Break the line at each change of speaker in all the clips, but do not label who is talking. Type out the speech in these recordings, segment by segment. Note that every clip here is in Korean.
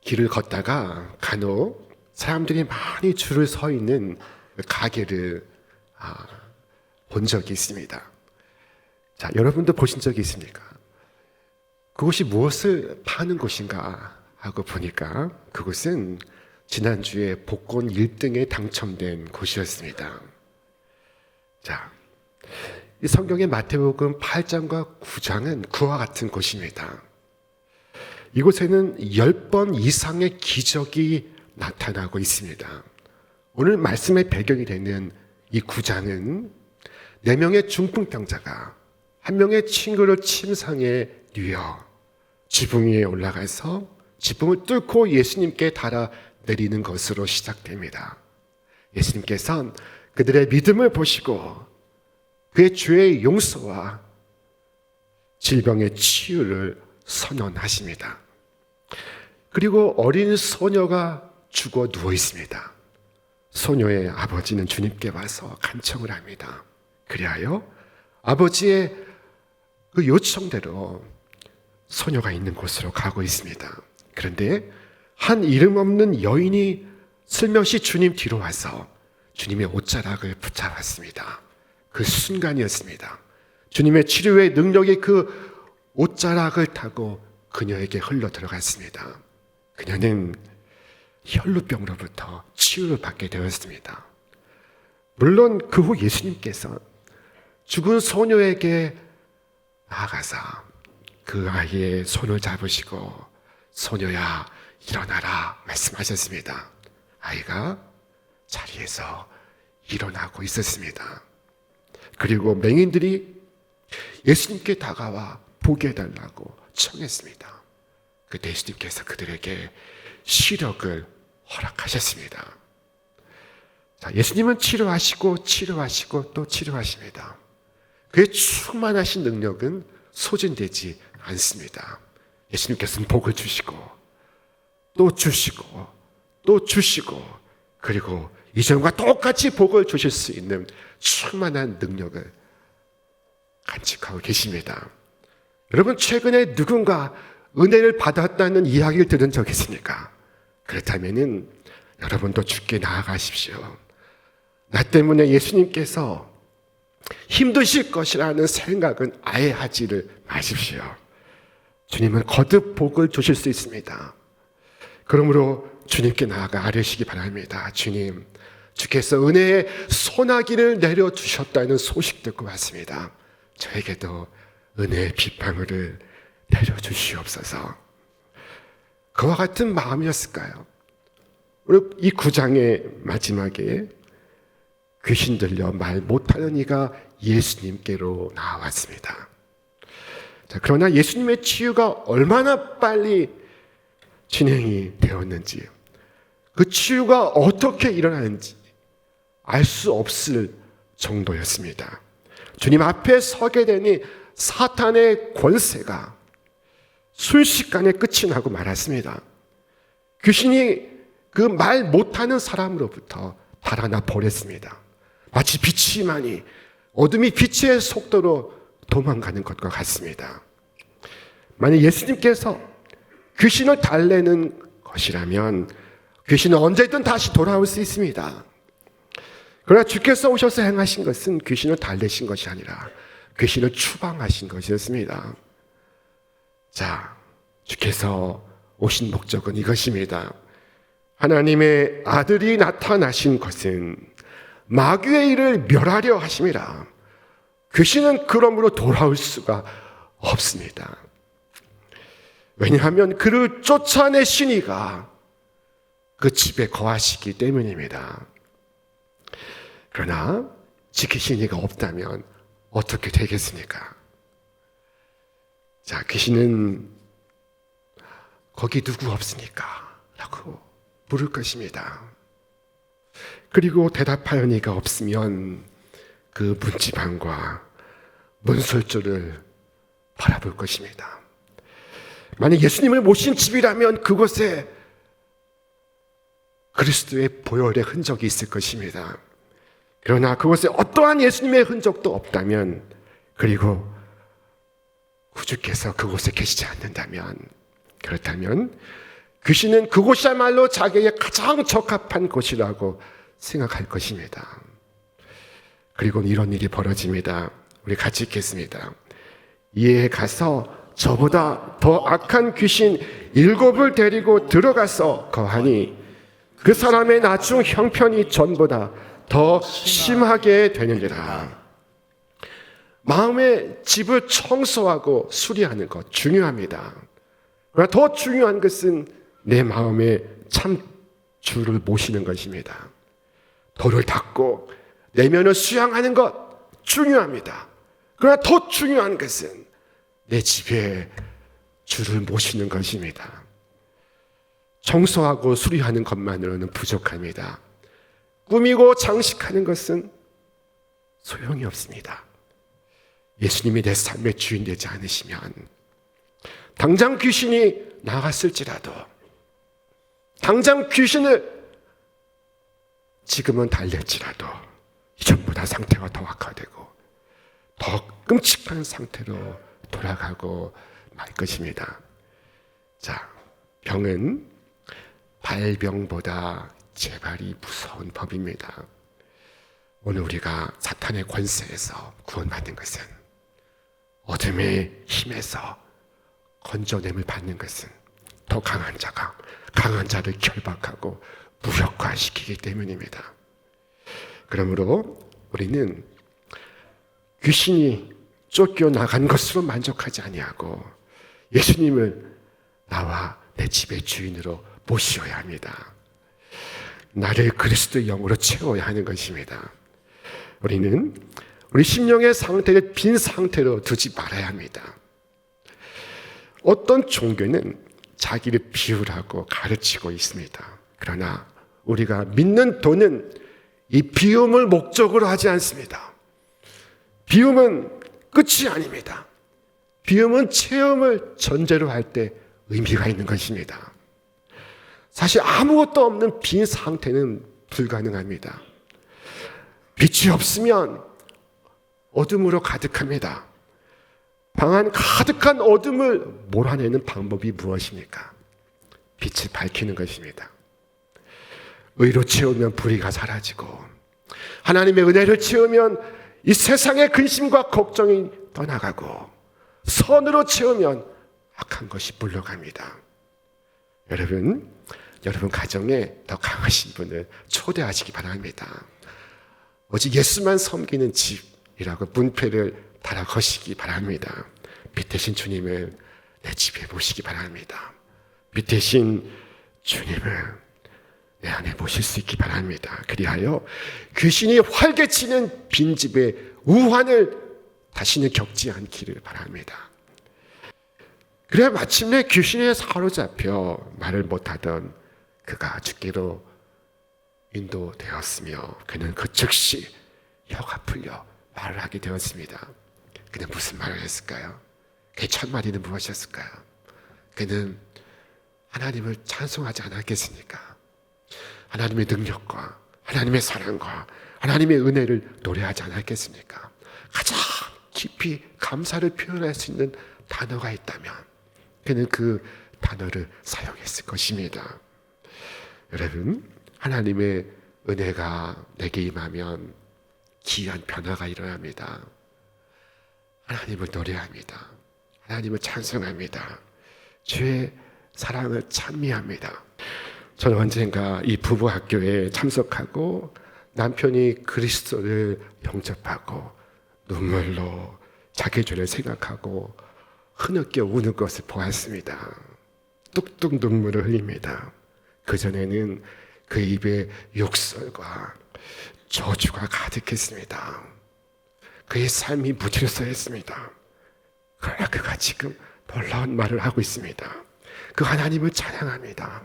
길을 걷다가 간혹 사람들이 많이 줄을 서 있는 가게를 본 적이 있습니다. 자, 여러분도 보신 적이 있습니까? 그곳이 무엇을 파는 곳인가 하고 보니까 그곳은 지난주에 복권 1등에 당첨된 곳이었습니다. 자, 이 성경의 마태복음 8장과 9장은 그와 같은 곳입니다. 이곳에는 10번 이상의 기적이 나타나고 있습니다. 오늘 말씀의 배경이 되는 이 9장은 4명의 중풍병자가 한 명의 친구를 침상에 뉘어 지붕 위에 올라가서 지붕을 뚫고 예수님께 달아 내리는 것으로 시작됩니다. 예수님께서는 그들의 믿음을 보시고 그의 죄의 용서와 질병의 치유를 선언하십니다. 그리고 어린 소녀가 죽어 누워 있습니다. 소녀의 아버지는 주님께 와서 간청을 합니다. 그리하여 아버지의 그 요청대로 소녀가 있는 곳으로 가고 있습니다. 그런데 한 이름 없는 여인이 슬며시 주님 뒤로 와서 주님의 옷자락을 붙잡았습니다. 그 순간이었습니다. 주님의 치료의 능력이 그 옷자락을 타고 그녀에게 흘러 들어갔습니다. 그녀는 혈루병으로부터 치유를 받게 되었습니다. 물론 그 후 예수님께서 죽은 소녀에게 나아가서 그 아이의 손을 잡으시고 소녀야 일어나라 말씀하셨습니다. 아이가 자리에서 일어나고 있었습니다. 그리고 맹인들이 예수님께 다가와 보게 해달라고 청했습니다. 그때 예수님께서 그들에게 시력을 허락하셨습니다. 자, 예수님은 치료하시고 또 치료하십니다. 그의 충만하신 능력은 소진되지 않습니다. 예수님께서는 복을 주시고 또 주시고 또 주시고 그리고 이전과 똑같이 복을 주실 수 있는 충만한 능력을 간직하고 계십니다. 여러분, 최근에 누군가 은혜를 받았다는 이야기를 들은 적 있습니까? 그렇다면 여러분도 주께 나아가십시오. 나 때문에 예수님께서 힘드실 것이라는 생각은 아예 하지를 마십시오. 주님은 거듭 복을 주실 수 있습니다. 그러므로 주님께 나아가 아뢰시기 바랍니다. 주님, 주께서 은혜의 소나기를 내려주셨다는 소식 듣고 왔습니다. 저에게도 은혜의 빗방울을 내려주시옵소서. 그와 같은 마음이었을까요? 이 9장의 마지막에 귀신 들려 말 못하는 이가 예수님께로 나왔습니다. 자, 그러나 예수님의 치유가 얼마나 빨리 진행이 되었는지, 그 치유가 어떻게 일어나는지 알 수 없을 정도였습니다. 주님 앞에 서게 되니 사탄의 권세가 순식간에 끝이 나고 말았습니다. 귀신이 그 말 못하는 사람으로부터 달아나 버렸습니다. 마치 빛이 많이 어둠이 빛의 속도로 도망가는 것과 같습니다. 만약 예수님께서 귀신을 달래는 것이라면 귀신은 언제든 다시 돌아올 수 있습니다. 그러나 주께서 오셔서 행하신 것은 귀신을 달래신 것이 아니라 귀신을 추방하신 것이었습니다. 자, 주께서 오신 목적은 이것입니다. 하나님의 아들이 나타나신 것은 마귀의 일을 멸하려 하심이라. 귀신은 그러므로 돌아올 수가 없습니다. 왜냐하면 그를 쫓아내신 이가 그 집에 거하시기 때문입니다. 그러나 지키신 이가 없다면 어떻게 되겠습니까? 자, 귀신은 거기 누구 없습니까? 라고 물을 것입니다. 그리고 대답하는 이가 없으면 그 문지방과 문설주를 바라볼 것입니다. 만약 예수님을 모신 집이라면 그곳에 그리스도의 보혈의 흔적이 있을 것입니다. 그러나 그곳에 어떠한 예수님의 흔적도 없다면, 그리고 구주께서 그곳에 계시지 않는다면, 그렇다면 귀신은 그곳이야말로 자기에게 가장 적합한 곳이라고 생각할 것입니다. 그리고 이런 일이 벌어집니다. 우리 같이 읽겠습니다. 이에 가서 저보다 더 악한 귀신 7을 데리고 들어가서 거하니 그 사람의 나중 형편이 전보다 더 심하게 되느니라. 마음의 집을 청소하고 수리하는 것 중요합니다. 그러나 더 중요한 것은 내 마음에 참 주를 모시는 것입니다. 돌을 닦고 내면을 수양하는 것 중요합니다. 그러나 더 중요한 것은 내 집에 주를 모시는 것입니다. 청소하고 수리하는 것만으로는 부족합니다. 꾸미고 장식하는 것은 소용이 없습니다. 예수님이 내 삶의 주인 되지 않으시면 당장 귀신이 나갔을지라도, 당장 귀신을 지금은 달랠지라도 이전보다 상태가 더 악화되고 더 끔찍한 상태로 돌아가고 말 것입니다. 자, 병은 발병보다 재발이 무서운 법입니다. 오늘 우리가 사탄의 권세에서 구원받는 것은, 어둠의 힘에서 건져냄을 받는 것은 더 강한 자가 강한 자를 결박하고 무력화시키기 때문입니다. 그러므로 우리는 귀신이 쫓겨나간 것으로 만족하지 아니하고 예수님을 나와 내 집의 주인으로 모셔야 합니다. 나를 그리스도의 영으로 채워야 하는 것입니다. 우리는 우리 심령의 상태를 빈 상태로 두지 말아야 합니다. 어떤 종교는 자기를 비우라고 가르치고 있습니다. 그러나 우리가 믿는 도는 이 비움을 목적으로 하지 않습니다. 비움은 끝이 아닙니다. 비움은 체험을 전제로 할 때 의미가 있는 것입니다. 사실 아무것도 없는 빈 상태는 불가능합니다. 빛이 없으면 어둠으로 가득합니다. 방 안 가득한 어둠을 몰아내는 방법이 무엇입니까? 빛을 밝히는 것입니다. 의로 채우면 불의가 사라지고, 하나님의 은혜를 채우면 이 세상의 근심과 걱정이 떠나가고, 선으로 채우면 악한 것이 물러갑니다. 여러분 가정에 더 강하신 분을 초대하시기 바랍니다. 오직 예수만 섬기는 집이라고 문패를 달아 거시기 바랍니다. 빛 대신 주님을 내 집에 모시기 바랍니다. 빛 대신 주님을 내 안에 모실 수 있기 바랍니다. 그리하여 귀신이 활개치는 빈집의 우환을 다시는 겪지 않기를 바랍니다. 그래 마침내 귀신에 사로잡혀 말을 못하던 그가 죽기로 인도되었으며 그는 그 즉시 혀가 풀려 말을 하게 되었습니다. 그는 무슨 말을 했을까요? 그의 첫 마디는 무엇이었을까요? 그는 하나님을 찬송하지 않았겠습니까? 하나님의 능력과 하나님의 사랑과 하나님의 은혜를 노래하지 않았겠습니까? 가장 깊이 감사를 표현할 수 있는 단어가 있다면 그는 그 단어를 사용했을 것입니다. 여러분, 하나님의 은혜가 내게 임하면 기이한 변화가 일어납니다. 하나님을 노래합니다. 하나님을 찬송합니다. 주의 사랑을 찬미합니다. 저는 언젠가 이 부부 학교에 참석하고 남편이 그리스도를 영접하고 눈물로 자기 죄를 생각하고 흐느껴 우는 것을 보았습니다. 뚝뚝 눈물을 흘립니다. 그전에는 그 입에 욕설과 저주가 가득했습니다. 그의 삶이 무질서했습니다. 그러나 그가 지금 놀라운 말을 하고 있습니다. 그 하나님을 찬양합니다.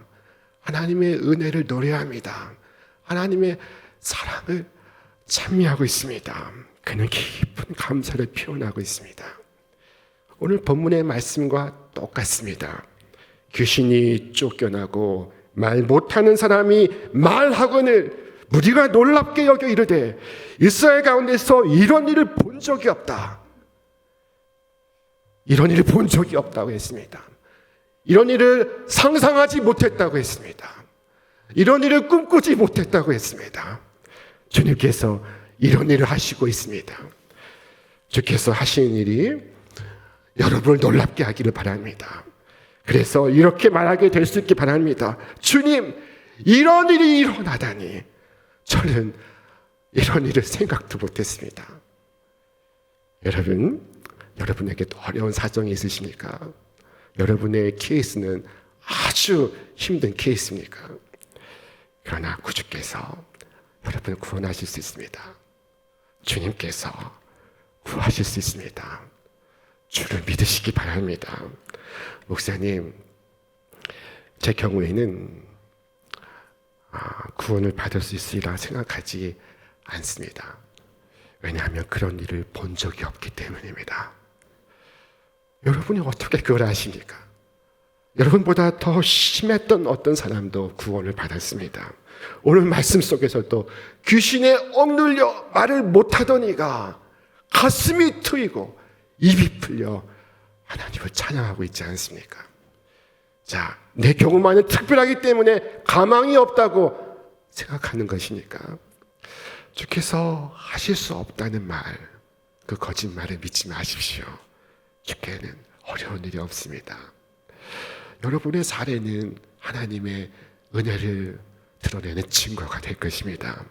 하나님의 은혜를 노래합니다. 하나님의 사랑을 찬미하고 있습니다. 그는 깊은 감사를 표현하고 있습니다. 오늘 본문의 말씀과 똑같습니다. 귀신이 쫓겨나고 말 못하는 사람이 말하거늘 무리가 놀랍게 여겨 이르되 이스라엘 가운데서 이런 일을 본 적이 없다. 이런 일을 본 적이 없다고 했습니다. 이런 일을 상상하지 못했다고 했습니다. 이런 일을 꿈꾸지 못했다고 했습니다. 주님께서 이런 일을 하시고 있습니다. 주께서 하시는 일이 여러분을 놀랍게 하기를 바랍니다. 그래서 이렇게 말하게 될 수 있기 바랍니다. 주님, 이런 일이 일어나다니 저는 이런 일을 생각도 못했습니다. 여러분에게도 어려운 사정이 있으십니까? 여러분의 케이스는 아주 힘든 케이스입니까? 그러나 구주께서 여러분을 구원하실 수 있습니다. 주님께서 구하실 수 있습니다. 주를 믿으시기 바랍니다. 목사님, 제 경우에는 구원을 받을 수 있으리라 생각하지 않습니다. 왜냐하면 그런 일을 본 적이 없기 때문입니다. 여러분이 어떻게 그걸 아십니까? 여러분보다 더 심했던 어떤 사람도 구원을 받았습니다. 오늘 말씀 속에서도 귀신에 억눌려 말을 못하던 이가 가슴이 트이고 입이 풀려 하나님을 찬양하고 있지 않습니까? 자, 내 경우만은 특별하기 때문에 가망이 없다고 생각하는 것이니까 주께서 하실 수 없다는 말, 그 거짓말을 믿지 마십시오. 주께는 어려운 일이 없습니다. 여러분의 사례는 하나님의 은혜를 드러내는 증거가 될 것입니다.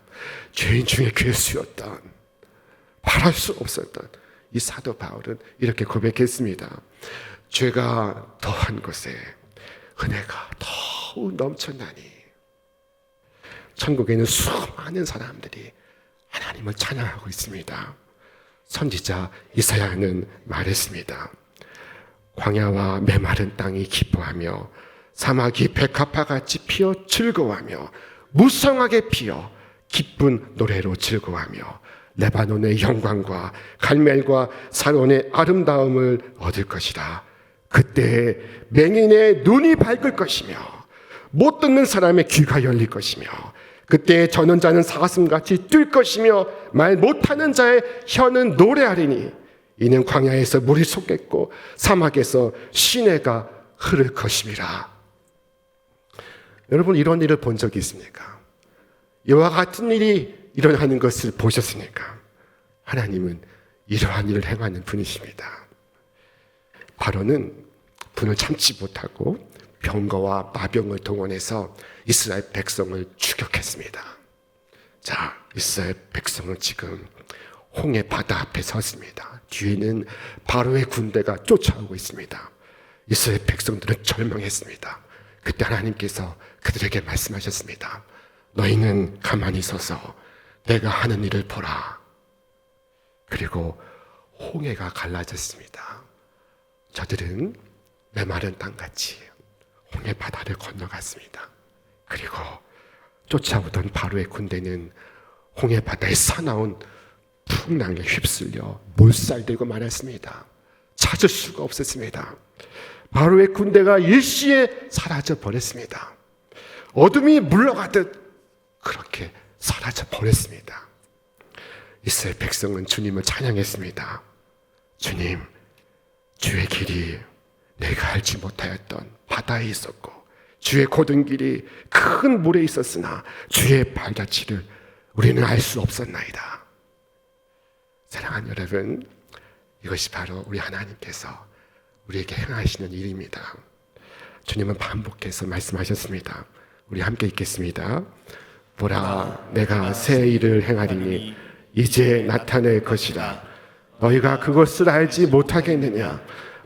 죄인 중에 괴수였던, 바랄 수 없었던 이 사도 바울은 이렇게 고백했습니다. 죄가 더한 곳에 은혜가 더욱 넘쳤나니. 천국에는 수많은 사람들이 하나님을 찬양하고 있습니다. 선지자 이사야는 말했습니다. 광야와 메마른 땅이 기뻐하며 사막이 백합화같이 피어 즐거워하며 무성하게 피어 기쁜 노래로 즐거워하며 레바논의 영광과 갈멜과 사론의 아름다움을 얻을 것이다. 그때 맹인의 눈이 밝을 것이며 못 듣는 사람의 귀가 열릴 것이며 그때 저는 자는 사슴같이 뛸 것이며 말 못하는 자의 혀는 노래하리니 이는 광야에서 물이 솟겠고 사막에서 시내가 흐를 것임이라. 여러분, 이런 일을 본 적이 있습니까? 이와 같은 일이 일어나는 것을 보셨습니까? 하나님은 이러한 일을 행하는 분이십니다. 바로는 분을 참지 못하고 병거와 마병을 동원해서 이스라엘 백성을 추격했습니다. 자, 이스라엘 백성은 지금 홍해 바다 앞에 섰습니다. 뒤에는 바로의 군대가 쫓아오고 있습니다. 이스라엘 백성들은 절망했습니다. 그때 하나님께서 그들에게 말씀하셨습니다. 너희는 가만히 서서 내가 하는 일을 보라. 그리고 홍해가 갈라졌습니다. 저들은 메마른 땅같이 홍해 바다를 건너갔습니다. 그리고 쫓아오던 바로의 군대는 홍해 바다에 사나운 풍랑에 휩쓸려 몰살되고 말았습니다. 찾을 수가 없었습니다. 바로의 군대가 일시에 사라져 버렸습니다. 어둠이 물러가듯 그렇게 사라져 버렸습니다. 이스라엘 백성은 주님을 찬양했습니다. 주님, 주의 길이 내가 알지 못하였던 바다에 있었고 주의 곧은 길이 큰 물에 있었으나 주의 발자취를 우리는 알 수 없었나이다. 사랑하는 여러분, 이것이 바로 우리 하나님께서 우리에게 행하시는 일입니다. 주님은 반복해서 말씀하셨습니다. 우리 함께 읽겠습니다. 보라, 내가 새 일을 행하리니 이제 나타낼 것이라. 너희가 그것을 알지 못하겠느냐?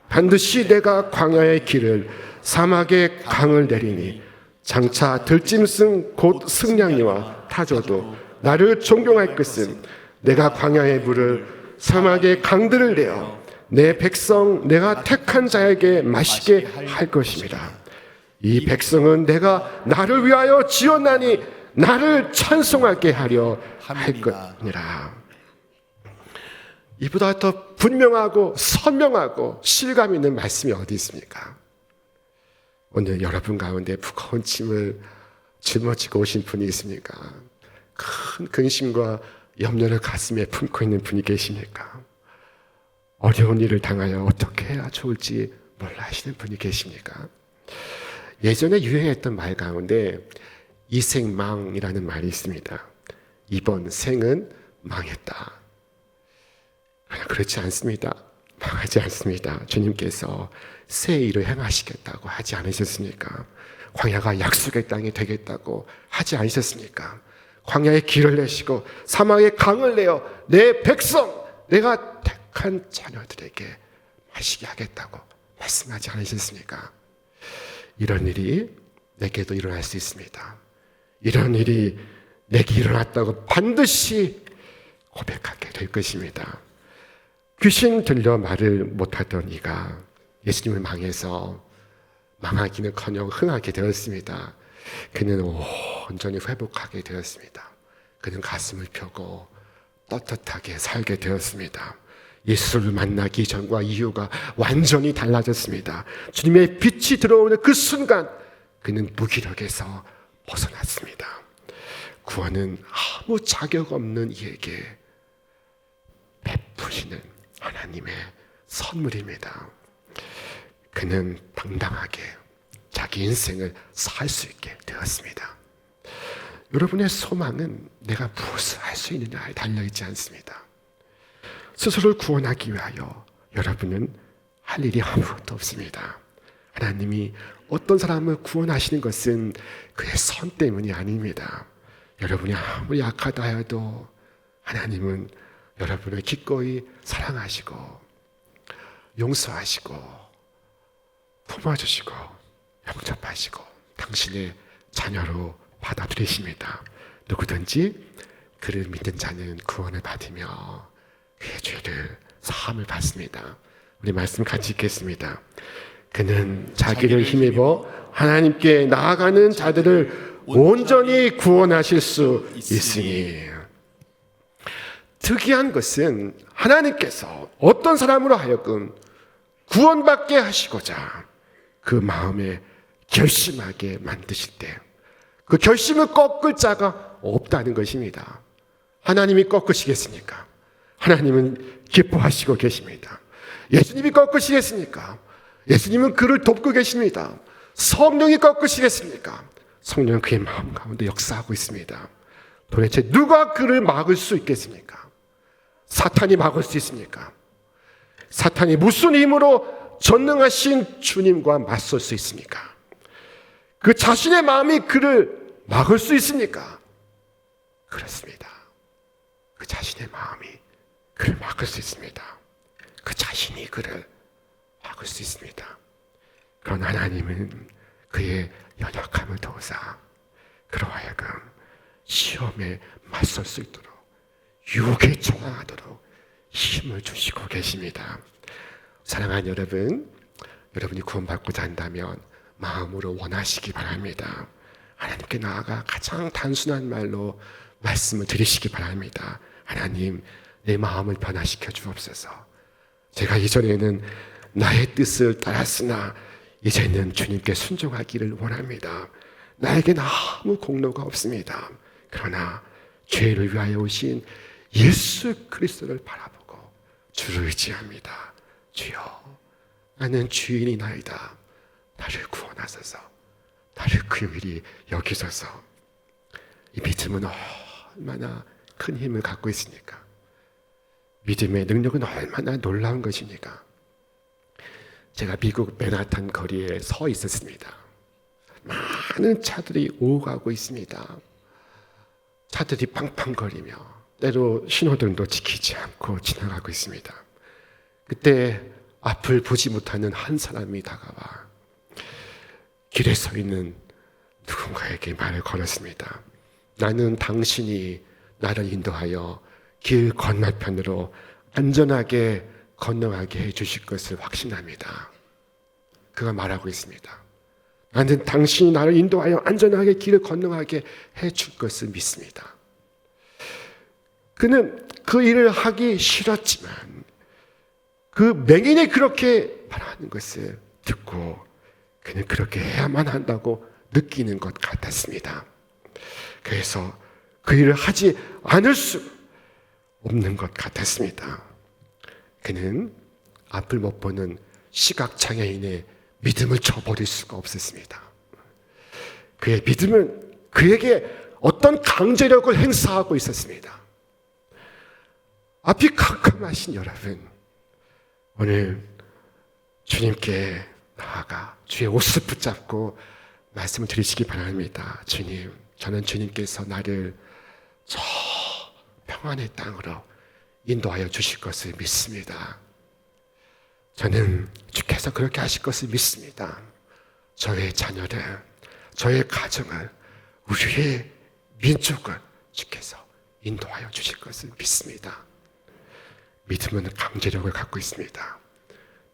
반드시 내가 광야의 길을 사막의 강을 내리니 장차 들짐승 곧 승냥이와 타조도 나를 존경할 것은 내가 광야의 물을 사막의 강들을 내어 내 백성 내가 택한 자에게 마시게 할 것입니다. 이 백성은 내가 나를 위하여 지었나니 나를 찬송하게 하려 할 것이니라. 이보다 더 분명하고 선명하고 실감 있는 말씀이 어디 있습니까? 오늘 여러분 가운데 무거운 짐을 짊어지고 오신 분이 있습니까? 큰 근심과 염려를 가슴에 품고 있는 분이 계십니까? 어려운 일을 당하여 어떻게 해야 좋을지 몰라 하시는 분이 계십니까? 예전에 유행했던 말 가운데 이생망이라는 말이 있습니다. 이번 생은 망했다. 그러나 그렇지 않습니다. 망하지 않습니다. 주님께서 새 일을 행하시겠다고 하지 않으셨습니까? 광야가 약속의 땅이 되겠다고 하지 않으셨습니까? 광야에 길을 내시고 사막에 강을 내어 내 백성, 내가 택한 자녀들에게 마시게 하겠다고 말씀하지 않으셨습니까? 이런 일이 내게도 일어날 수 있습니다. 이런 일이 내게 일어났다고 반드시 고백하게 될 것입니다. 귀신 들려 말을 못하던 이가 예수님을 망해서 망하기는커녕 흥하게 되었습니다. 그는 온전히 회복하게 되었습니다. 그는 가슴을 펴고 떳떳하게 살게 되었습니다. 예수를 만나기 전과 이후가 완전히 달라졌습니다. 주님의 빛이 들어오는 그 순간 그는 무기력에서 벗어났습니다. 구원은 아무 자격 없는 이에게 베푸시는 하나님의 선물입니다. 그는 당당하게 자기 인생을 살 수 있게 되었습니다. 여러분의 소망은 내가 무엇을 할 수 있느냐에 달려있지 않습니다. 스스로를 구원하기 위하여 여러분은 할 일이 아무것도 없습니다. 하나님이 어떤 사람을 구원하시는 것은 그의 선 때문이 아닙니다. 여러분이 아무리 약하다 해도 하나님은 여러분을 기꺼이 사랑하시고 용서하시고 품어주시고 영접하시고 당신의 자녀로 받아들이십니다. 누구든지 그를 믿는 자는 구원을 받으며 그의 죄를 사함을 받습니다. 우리 말씀 같이 읽겠습니다. 그는 자기를 힘입어 하나님께 나아가는 자들을 온전히 구원하실 수 있으니. 특이한 것은 하나님께서 어떤 사람으로 하여금 구원받게 하시고자 그 마음에 결심하게 만드실 때 그 결심을 꺾을 자가 없다는 것입니다. 하나님이 꺾으시겠습니까? 하나님은 기뻐하시고 계십니다. 예수님이 꺾으시겠습니까? 예수님은 그를 돕고 계십니다. 성령이 꺾으시겠습니까? 성령은 그의 마음 가운데 역사하고 있습니다. 도대체 누가 그를 막을 수 있겠습니까? 사탄이 막을 수 있습니까? 사탄이 무슨 힘으로 전능하신 주님과 맞설 수 있습니까? 그 자신의 마음이 그를 막을 수 있습니까? 그렇습니다. 그 자신의 마음이 그를 막을 수 있습니다. 그 자신이 그를 막을 수 있습니다. 그러나 하나님은 그의 연약함을 도우사 그로 하여금 시험에 맞설 수 있도록 유혹에 저항하도록 힘을 주시고 계십니다. 사랑하는 여러분, 여러분이 구원받고자 한다면 마음으로 원하시기 바랍니다. 하나님께 나아가 가장 단순한 말로 말씀을 드리시기 바랍니다. 하나님, 내 마음을 변화시켜 주옵소서. 제가 이전에는 나의 뜻을 따랐으나 이제는 주님께 순종하기를 원합니다. 나에겐 아무 공로가 없습니다. 그러나 죄를 위하여 오신 예수 그리스도를 바라보고 주를 의지합니다. 주여, 나는 주인이나이다. 나를 구원하소서. 나를 긍휼히 여기소서. 이 믿음은 얼마나 큰 힘을 갖고 있습니까? 믿음의 능력은 얼마나 놀라운 것입니까? 제가 미국 맨하탄 거리에 서 있었습니다. 많은 차들이 오가고 있습니다. 차들이 팡팡거리며 때로 신호등도 지키지 않고 지나가고 있습니다. 그때 앞을 보지 못하는 한 사람이 다가와 길에 서 있는 누군가에게 말을 걸었습니다. 나는 당신이 나를 인도하여 길 건너편으로 안전하게 건너가게 해주실 것을 확신합니다. 그가 말하고 있습니다. 나는 당신이 나를 인도하여 안전하게 길을 건너가게 해줄 것을 믿습니다. 그는 그 일을 하기 싫었지만 그 맹인이 그렇게 말하는 것을 듣고 그는 그렇게 해야만 한다고 느끼는 것 같았습니다. 그래서 그 일을 하지 않을 수 없는 것 같았습니다. 그는 앞을 못 보는 시각장애인의 믿음을 저버릴 수가 없었습니다. 그의 믿음은 그에게 어떤 강제력을 행사하고 있었습니다. 앞이 캄캄하신 여러분, 오늘 주님께 나아가 주의 옷을 붙잡고 말씀을 드리시기 바랍니다. 주님, 저는 주님께서 나를 저 평안의 땅으로 인도하여 주실 것을 믿습니다. 저는 주께서 그렇게 하실 것을 믿습니다. 저의 자녀를, 저의 가정을, 우리의 민족을 주께서 인도하여 주실 것을 믿습니다. 믿음은 강제력을 갖고 있습니다.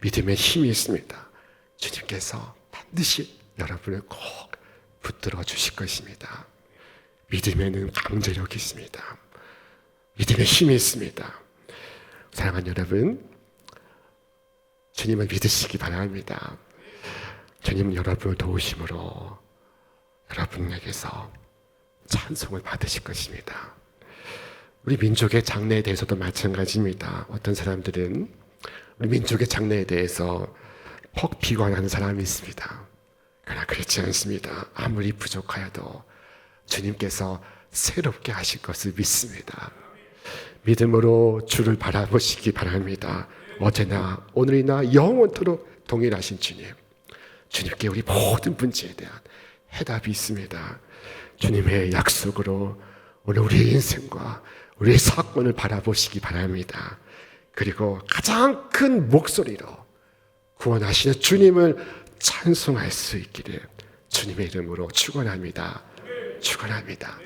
믿음에 힘이 있습니다. 주님께서 반드시 여러분을 꼭 붙들어 주실 것입니다. 믿음에는 강제력이 있습니다. 믿음에 힘이 있습니다. 사랑하는 여러분, 주님을 믿으시기 바랍니다. 주님은 여러분을 도우심으로 여러분에게서 찬송을 받으실 것입니다. 우리 민족의 장래에 대해서도 마찬가지입니다. 어떤 사람들은 우리 민족의 장래에 대해서 퍽 비관하는 사람이 있습니다. 그러나 그렇지 않습니다. 아무리 부족하여도 주님께서 새롭게 하실 것을 믿습니다. 믿음으로 주를 바라보시기 바랍니다. 어제나 오늘이나 영원토록 동일하신 주님, 주님께 우리 모든 문제에 대한 해답이 있습니다. 주님의 약속으로 오늘 우리의 인생과 우리의 사건을 바라보시기 바랍니다. 그리고 가장 큰 목소리로 구원하시는 주님을 찬송할 수 있기를 주님의 이름으로 축원합니다. 축원합니다.